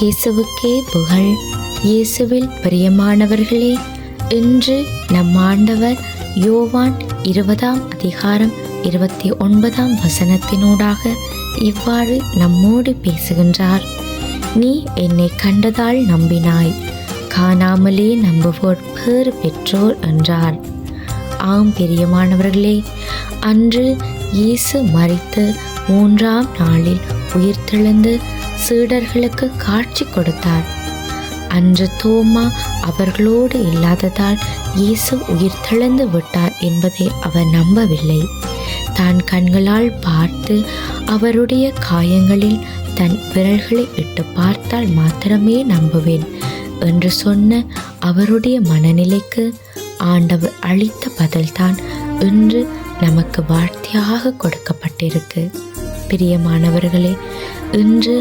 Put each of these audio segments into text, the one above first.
இயேசுவுக்கே புகழ். இயேசுவில் பிரியமானவர்களே, இன்று நம் ஆண்டவர் யோவான் 20:29 இவ்வாறு நம்மோடு பேசுகின்றார். நீ என்னை கண்டதால் நம்பினாய், காணாமலே நம்புவோர் பேறு பெற்றோர் என்றார். ஆம் பிரியமானவர்களே, அன்று இயேசு மரித்து 3ஆம் நாளில் உயிர்த்தெழுந்து சீடர்களுக்கு காட்சி கொடுத்தார். அன்று தோமா அவர்களோடு இல்லாததால் இயேசு உயிர்த்தெழுந்து விட்டார் என்பதை அவர் நம்பவில்லை. தான் கண்களால் பார்த்து அவருடைய காயங்களில் தன் விரல்களை இட்டு பார்த்தால் மாத்திரமே நம்புவேன் என்று சொன்ன அவருடைய மனநிலைக்கு ஆண்டவர் அளித்த பதில்தான் இன்று நமக்கு வார்த்தையாக கொடுக்கப்பட்டிருக்கு. பிரியமானவர்களே, இன்று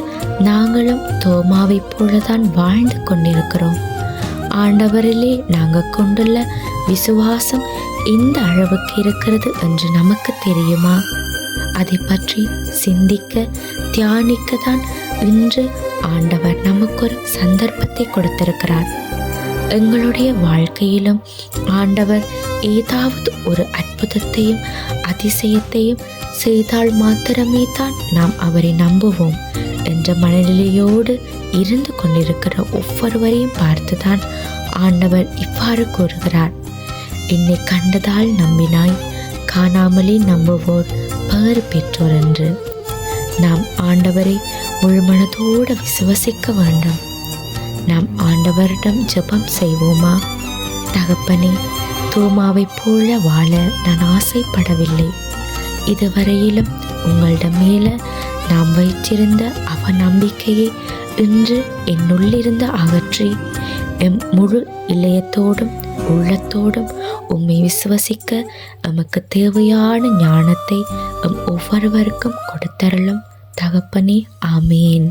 நாங்களும் தோமாவைப் போலதான் வாழ்ந்து கொண்டிருக்கிறோம். ஆண்டவரிலே நாங்கள் கொண்டுள்ள விசுவாசம் எந்த அளவுக்கு இருக்கிறது என்று நமக்கு தெரியுமா? அதை பற்றி சிந்திக்க தியானிக்கத்தான் இன்று ஆண்டவர் நமக்கு ஒரு சந்தர்ப்பத்தை கொடுத்திருக்கிறார். எங்களுடைய வாழ்க்கையிலும் ஆண்டவர் ஏதாவது ஒரு அற்புதத்தையும் அதிசயத்தையும் செய்தால் மாத்திரமே தான் நாம் அவரை நம்புவோம் என்ற மனநிலையோடு இருந்து கொண்டிருக்கிற ஒவ்வொருவரையும் பார்த்துதான் ஆண்டவர் இவ்வாறு கூறுகிறார். என்னை கண்டதால் நம்பினாய், காணாமலே நம்புவோர் பேறு பெற்றோர் என்று. நாம் ஆண்டவரை முழுமனதோடு விசுவசிக்க வேண்டும். நாம் ஆண்டவரிடம் ஜெபம் செய்வோமா? தகப்பனே, தோமாவைப் போல வாழ நான் ஆசைப்படவில்லை. இதுவரையிலும் உங்களிடம் மேல நாம் வைத்திருந்த அவநம்பிக்கையை இன்று என்னுள்ளிருந்து அகற்றி எம் முழு இதயத்தோடும் உள்ளத்தோடும் உம்மை விசுவசிக்க எமக்கு தேவையான ஞானத்தை எம் ஒவ்வொருவருக்கும் கொடுத்தருளும் தகப்பனே. ஆமேன்.